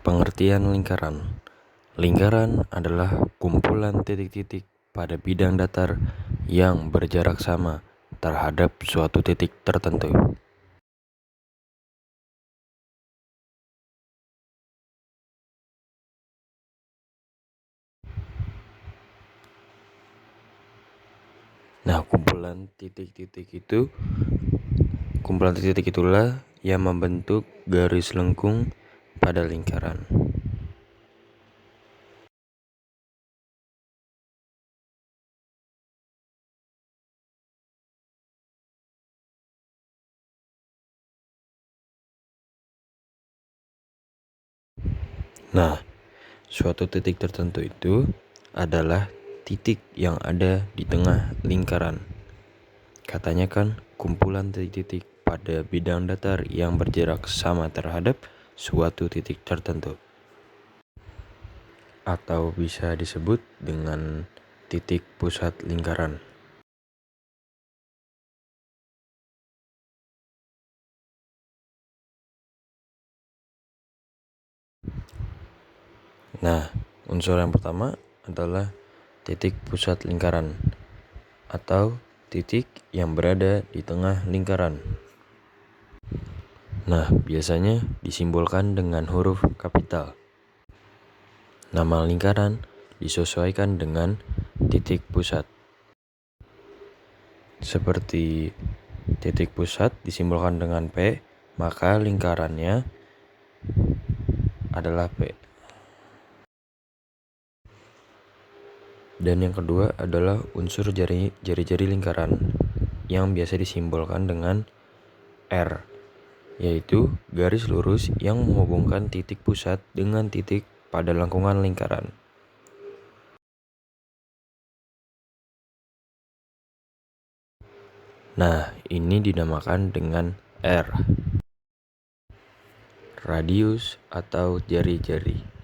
Pengertian lingkaran. Lingkaran adalah kumpulan titik-titik pada bidang datar yang berjarak sama terhadap suatu titik tertentu. Nah, kumpulan titik-titik itulah yang membentuk garis lengkung pada lingkaran. Nah, suatu titik tertentu itu adalah titik yang ada di tengah lingkaran. Katanya kan kumpulan titik-titik pada bidang datar yang berjarak sama terhadap suatu titik tertentu. Atau bisa disebut dengan titik pusat lingkaran. Nah, unsur yang pertama adalah titik pusat lingkaran atau titik yang berada di tengah lingkaran. Nah, biasanya disimbolkan dengan huruf kapital. Nama lingkaran disesuaikan dengan titik pusat. Seperti titik pusat disimbolkan dengan P, maka lingkarannya adalah P. Dan yang kedua adalah unsur jari-jari lingkaran yang biasa disimbolkan dengan R, yaitu garis lurus yang menghubungkan titik pusat dengan titik pada lengkungan lingkaran. Nah, ini dinamakan dengan R, radius atau jari-jari.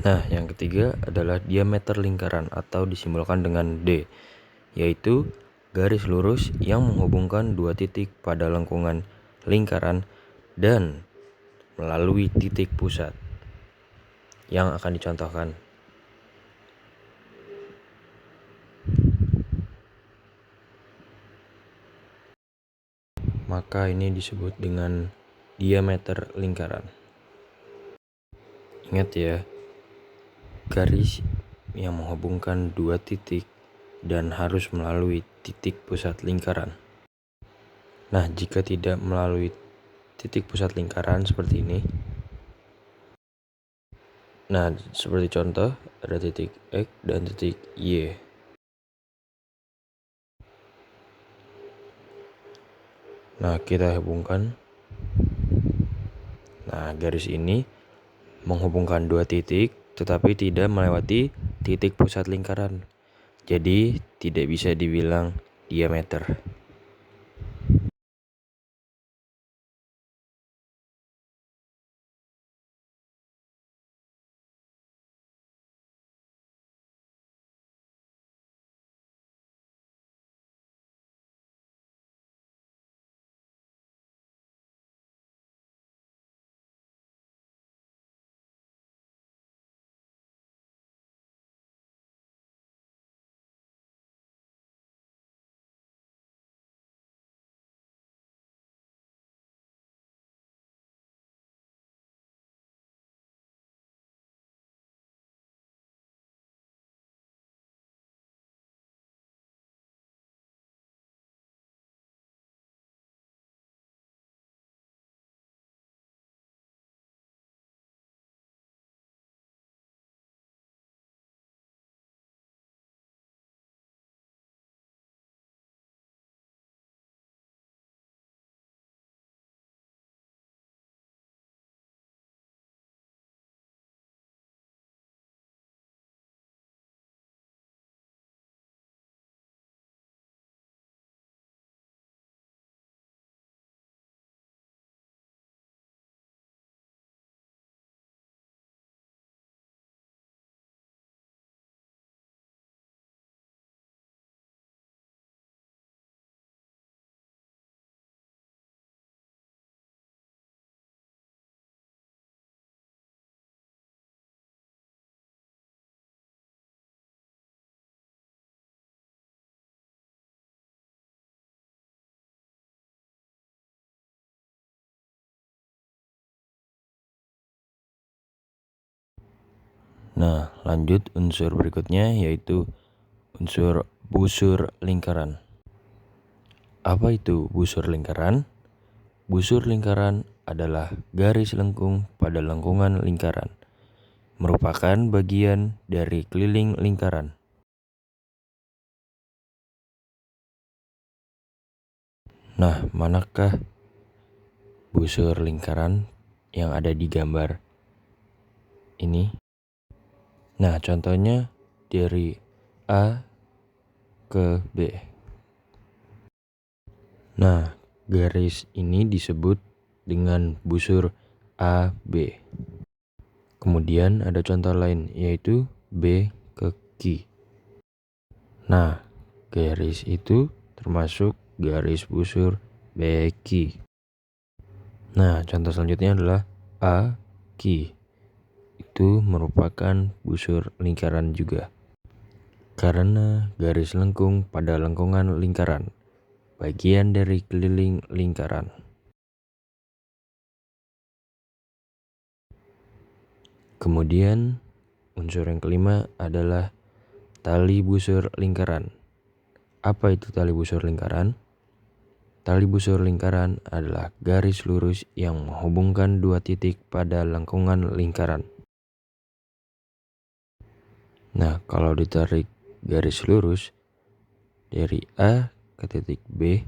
Nah, yang ketiga adalah diameter lingkaran atau disimbolkan dengan D, yaitu garis lurus yang menghubungkan dua titik pada lengkungan lingkaran dan melalui titik pusat yang akan dicontohkan. Maka ini disebut dengan diameter lingkaran. Ingat ya, garis yang menghubungkan dua titik dan harus melalui titik pusat lingkaran. Nah, jika tidak melalui titik pusat lingkaran seperti ini, nah seperti contoh ada titik X dan titik Y. Nah, kita hubungkan. Nah, garis ini menghubungkan dua titik tetapi tidak melewati titik pusat lingkaran. Jadi tidak bisa dibilang diameter. Nah, lanjut unsur berikutnya yaitu unsur busur lingkaran. Apa itu busur lingkaran? Busur lingkaran adalah garis lengkung pada lengkungan lingkaran, merupakan bagian dari keliling lingkaran. Nah, manakah busur lingkaran yang ada di gambar ini? Nah, contohnya dari A ke B. Nah, garis ini disebut dengan busur AB. Kemudian ada contoh lain yaitu B ke Q. Nah, garis itu termasuk garis busur BQ. Nah, contoh selanjutnya adalah AQ. Itu merupakan busur lingkaran juga. Karena garis lengkung pada lengkungan lingkaran, bagian dari keliling lingkaran. Kemudian, unsur yang kelima adalah tali busur lingkaran. Apa itu tali busur lingkaran? Tali busur lingkaran adalah garis lurus yang menghubungkan dua titik pada lengkungan lingkaran. Nah, kalau ditarik garis lurus dari A ke titik B,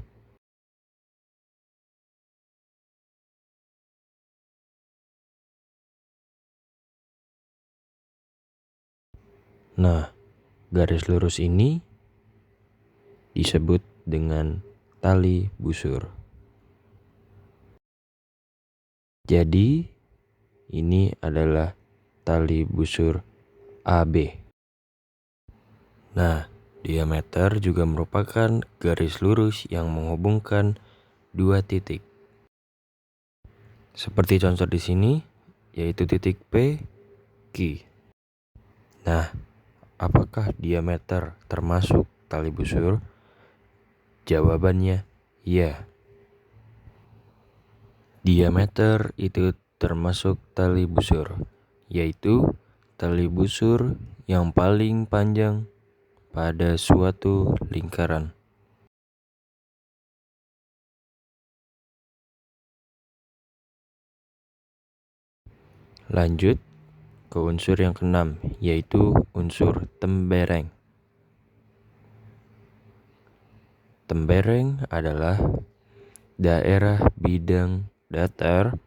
nah, garis lurus ini disebut dengan tali busur. Jadi, ini adalah tali busur AB. Nah, diameter juga merupakan garis lurus yang menghubungkan dua titik. Seperti contoh di sini, yaitu titik P, Q. Nah, apakah diameter termasuk tali busur? Jawabannya, ya. Diameter itu termasuk tali busur, yaitu tali busur yang paling panjang pada suatu lingkaran. Lanjut ke unsur yang keenam, yaitu unsur tembereng. Tembereng adalah daerah bidang datar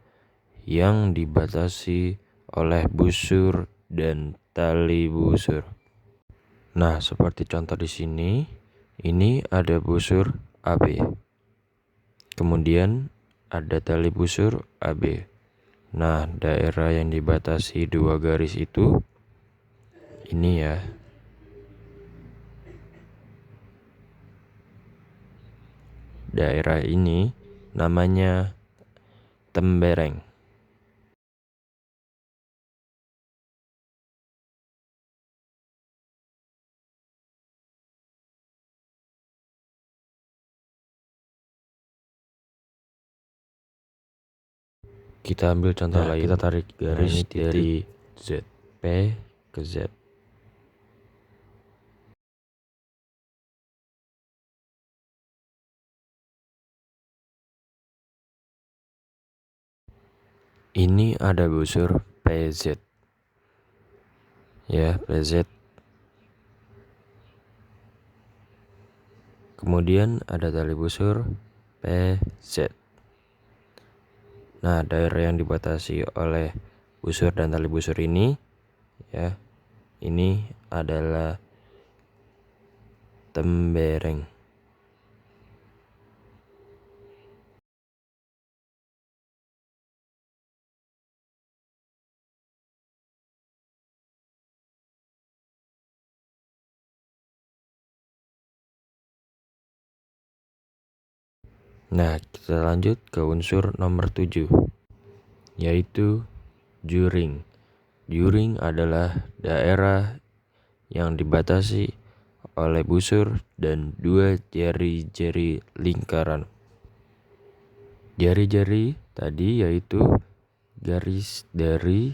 yang dibatasi oleh busur dan tali busur. Nah, seperti contoh di sini, ini ada busur AB. Kemudian ada tali busur AB. Nah, daerah yang dibatasi dua garis itu ini ya. Daerah ini namanya tembereng. Kita ambil contoh lain. Kita tarik garis dari Z, P ke Z. Ini ada busur PZ. Ya, PZ. Kemudian ada tali busur PZ. Nah, daerah yang dibatasi oleh busur dan tali busur ini ya, ini adalah tembereng. Nah, kita lanjut ke unsur nomor 7, yaitu juring. Juring adalah daerah yang dibatasi oleh busur dan dua jari-jari lingkaran. Jari-jari tadi yaitu garis dari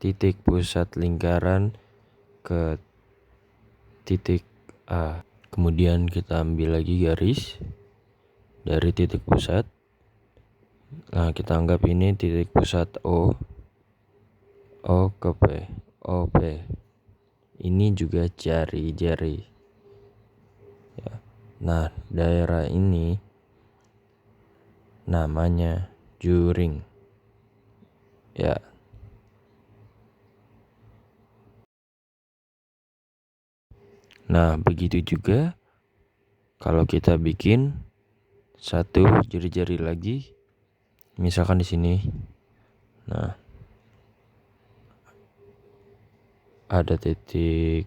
titik pusat lingkaran ke titik A. Kemudian kita ambil lagi garis dari titik pusat. Nah, kita anggap ini titik pusat O ke P, OP. Ini juga jari-jari. Ya. Nah, daerah ini namanya juring. Ya. Nah, begitu juga kalau kita bikin satu jari-jari lagi, misalkan di sini. Nah, ada titik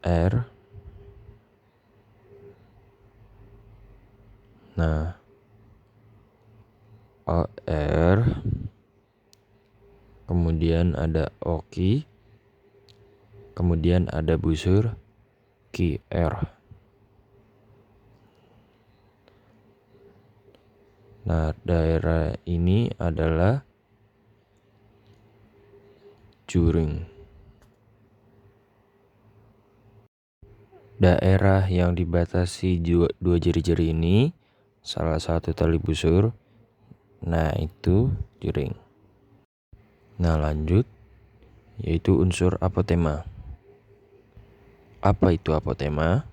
R. Nah, OR. Kemudian ada OKI. Kemudian ada busur QR. Nah, daerah ini adalah juring. Daerah yang dibatasi dua jari-jari ini salah satu tali busur. Nah, itu juring. Nah, lanjut, yaitu unsur apotema. Apa itu apotema?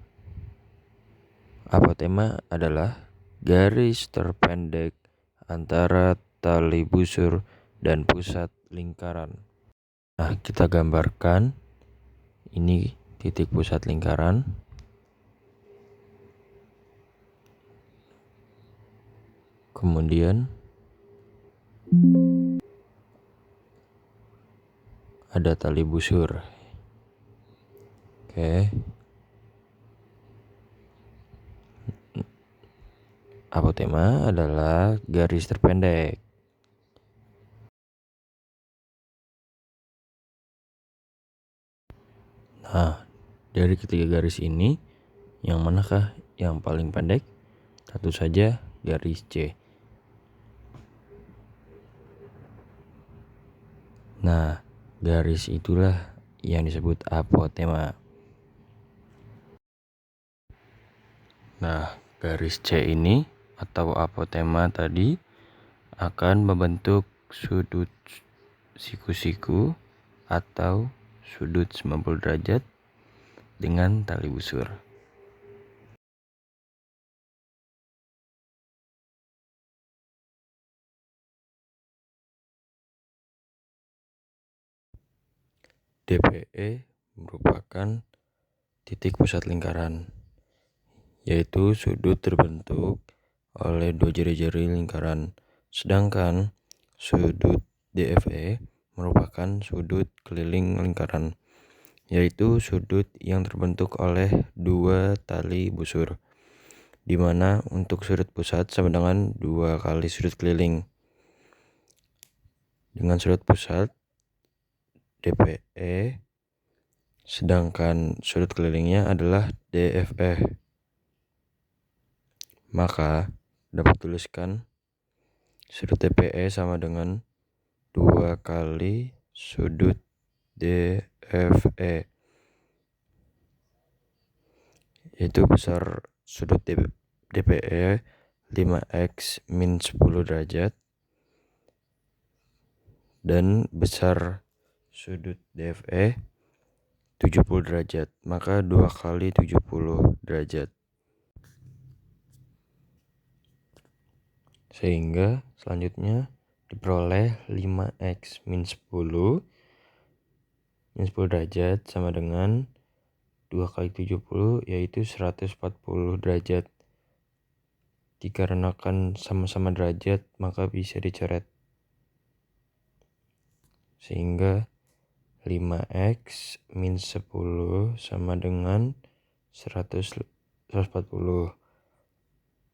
Apotema adalah garis terpendek antara tali busur dan pusat lingkaran. Nah, kita gambarkan ini titik pusat lingkaran. Kemudian ada tali busur. Oke. Apotema adalah garis terpendek. Nah, dari ketiga garis ini, yang manakah yang paling pendek? Tentu saja garis C. Nah, garis itulah yang disebut apotema. Nah, garis C ini atau apotema tadi akan membentuk sudut siku-siku atau sudut 90 derajat dengan tali busur. DPE merupakan titik pusat lingkaran, yaitu sudut terbentuk oleh dua jari-jari lingkaran. Sedangkan sudut DFE merupakan sudut keliling lingkaran, yaitu sudut yang terbentuk oleh dua tali busur, di mana untuk sudut pusat sama dengan 2 kali sudut keliling. Dengan sudut pusat DPE, sedangkan sudut kelilingnya adalah DFE. Maka dapat tuliskan sudut DPE sama dengan 2 kali sudut DFE, yaitu besar sudut DPE 5x min 10 derajat dan besar sudut DFE 70 derajat, maka 2 kali 70 derajat. Sehingga selanjutnya diperoleh 5x min 10 derajat sama dengan 2 kali 70, yaitu 140 derajat. Dikarenakan sama-sama derajat, maka bisa dicoret. Sehingga 5x min 10 sama dengan 140.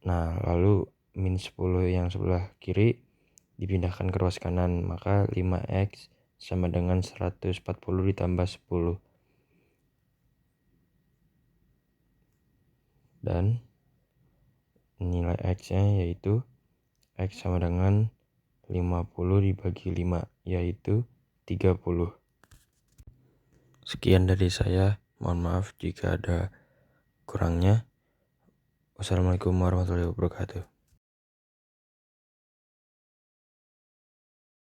Nah, lalu min 10 yang sebelah kiri dipindahkan ke ruas kanan, maka 5x sama dengan 140 ditambah 10. Dan nilai x-nya yaitu x sama dengan 50 dibagi 5, yaitu 30. Sekian dari saya, mohon maaf jika ada kurangnya. Wassalamualaikum warahmatullahi wabarakatuh.